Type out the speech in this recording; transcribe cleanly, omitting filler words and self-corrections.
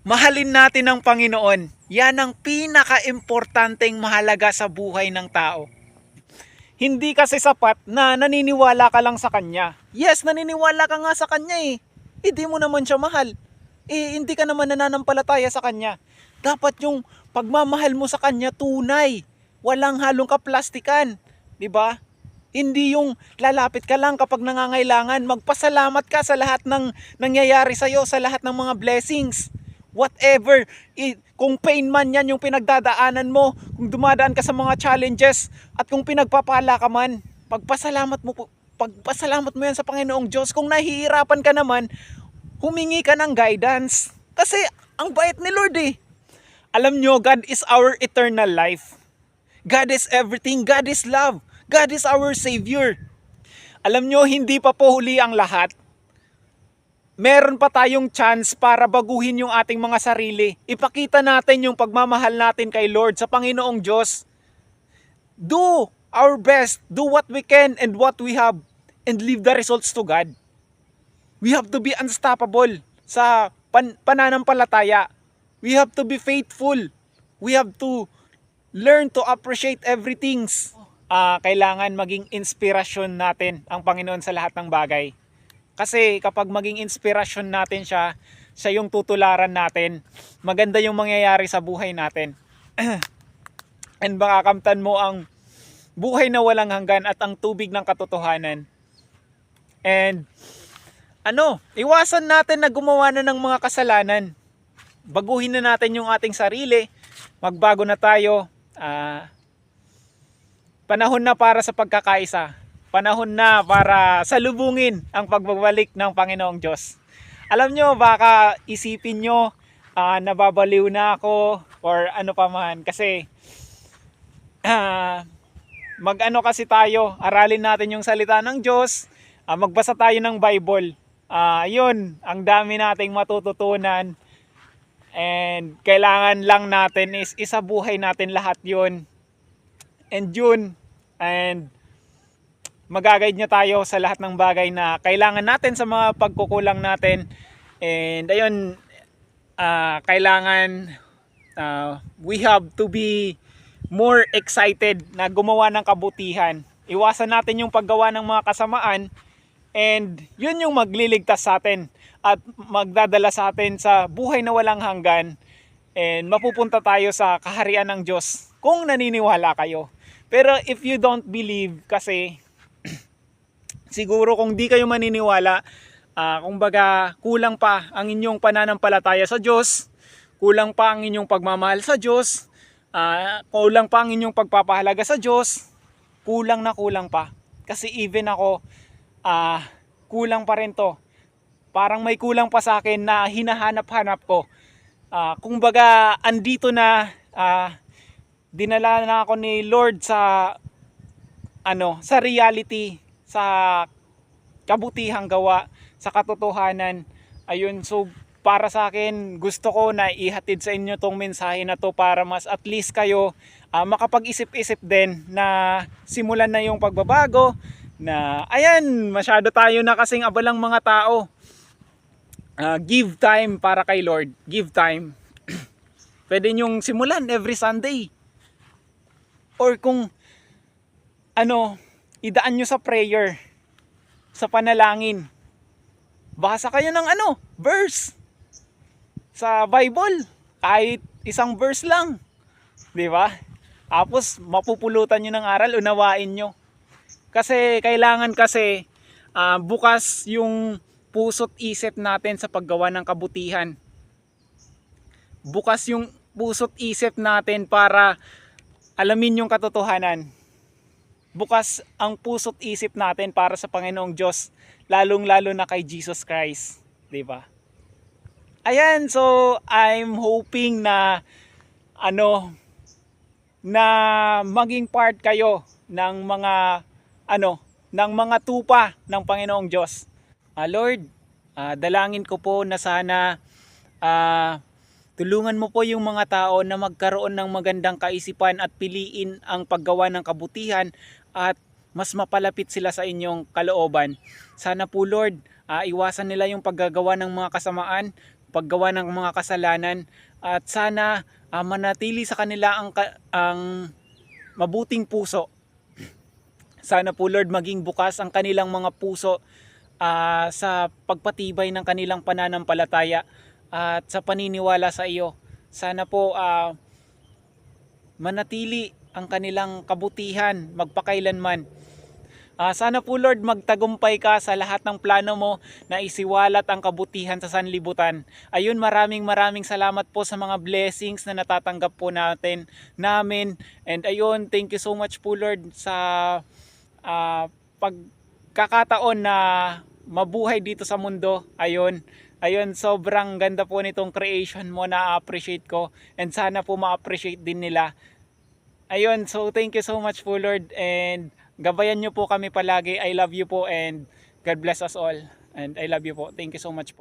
Mahalin natin ang Panginoon. Yan ang pinaka-importanteng mahalaga sa buhay ng tao. Hindi kasi sapat na naniniwala ka lang sa Kanya. Yes, naniniwala ka nga sa Kanya eh. Hindi mo naman siya mahal. Hindi ka naman nananampalataya sa Kanya. Dapat yung pagmamahal mo sa Kanya tunay. Walang halong kaplastikan. 'Di ba? Hindi yung lalapit ka lang kapag nangangailangan. Magpasalamat ka sa lahat ng nangyayari sa'yo, sa lahat ng mga blessings. Whatever, kung pain man yan yung pinagdadaanan mo, kung dumadaan ka sa mga challenges, at kung pinagpapala ka man, pagpasalamat mo yan sa Panginoong Diyos. Kung nahihirapan ka naman, humingi ka ng guidance. Kasi ang bait ni Lord eh. Alam nyo, God is our eternal life. God is everything. God is love. God is our Savior. Alam nyo, hindi pa po huli ang lahat. Meron pa tayong chance para baguhin yung ating mga sarili. Ipakita natin yung pagmamahal natin kay Lord sa Panginoong Diyos. Do our best. Do what we can and what we have. And leave the results to God. We have to be unstoppable sa pananampalataya. We have to be faithful. We have to learn to appreciate everything. Kailangan maging inspirasyon natin ang Panginoon sa lahat ng bagay. Kasi kapag maging inspirasyon natin siya yung tutularan natin, maganda yung mangyayari sa buhay natin. And makakamtan mo ang buhay na walang hanggan at ang tubig ng katotohanan. And iwasan natin na gumawa na ng mga kasalanan. Baguhin na natin yung ating sarili. Magbago na tayo. Panahon na para sa pagkakaisa. Panahon na para salubungin ang pagbabalik ng Panginoong Diyos. Alam nyo, baka isipin nyo, nababaliw na ako or ano pa man. Kasi kasi tayo, aralin natin yung salita ng Diyos, magbasa tayo ng Bible. Yun, ang dami nating matututunan. And kailangan lang natin is isabuhay natin lahat yun. And mag-guide niya tayo sa lahat ng bagay na kailangan natin sa mga pagkukulang natin. And ayun, kailangan we have to be more excited na gumawa ng kabutihan. Iwasan natin yung paggawa ng mga kasamaan, and yun yung magliligtas sa atin at magdadala sa atin sa buhay na walang hanggan, and mapupunta tayo sa kaharian ng Diyos kung naniniwala kayo. Pero if you don't believe, kasi siguro kung di kayo maniniwala, kumbaga kulang pa ang inyong pananampalataya sa Diyos, kulang pa ang inyong pagmamahal sa Diyos, kulang pa ang inyong pagpapahalaga sa Diyos, kulang pa. Kasi even ako, kulang pa rin to. Parang may kulang pa sa akin na hinahanap-hanap ko. Kumbaga andito na, dinala na ako ni Lord sa reality, sa kabutihang gawa, sa katotohanan. Ayun, so para sa akin, gusto ko na ihatid sa inyo tong mensahe na to para mas at least kayo makapag-isip-isip din na simulan na yung pagbabago. Na ayan, masyado tayo na kasing abalang mga tao. Give time para kay Lord. Give time. Pwede nyong simulan every Sunday. Or kung idaan nyo sa prayer, sa panalangin. Basa kayo ng verse sa Bible. Kahit isang verse lang. Di ba? Tapos mapupulutan nyo ng aral, unawain nyo. Kasi kailangan bukas yung puso't isip natin sa paggawa ng kabutihan. Bukas yung puso't isip natin para alamin yung katotohanan. Bukas ang puso't isip natin para sa Panginoong Diyos, lalong-lalo na kay Jesus Christ, 'di ba? Ayan, so I'm hoping na na maging part kayo ng mga tupa ng Panginoong Diyos. Lord, dalangin ko po na sana tulungan mo po yung mga tao na magkaroon ng magandang kaisipan at piliin ang paggawa ng kabutihan at mas mapalapit sila sa inyong kalooban. Sana po Lord, iwasan nila yung paggagawa ng mga kasamaan, paggawa ng mga kasalanan, at sana manatili sa kanila ang mabuting puso. Sana po Lord maging bukas ang kanilang mga puso sa pagpatibay ng kanilang pananampalataya at sa paniniwala sa iyo. Sana po manatili ang kanilang kabutihan magpakailanman. Sana po Lord magtagumpay ka sa lahat ng plano mo na isiwalat ang kabutihan sa sanlibutan. Ayun, maraming salamat po sa mga blessings na natatanggap po namin. And ayun, thank you so much po Lord sa pagkakataon na mabuhay dito sa mundo. Ayun, sobrang ganda po nitong creation mo, na-appreciate ko. And sana po ma-appreciate din nila. Ayun, so thank you so much po Lord, and gabayan nyo po kami palagi. I love you po, and God bless us all. And I love you po. Thank you so much po.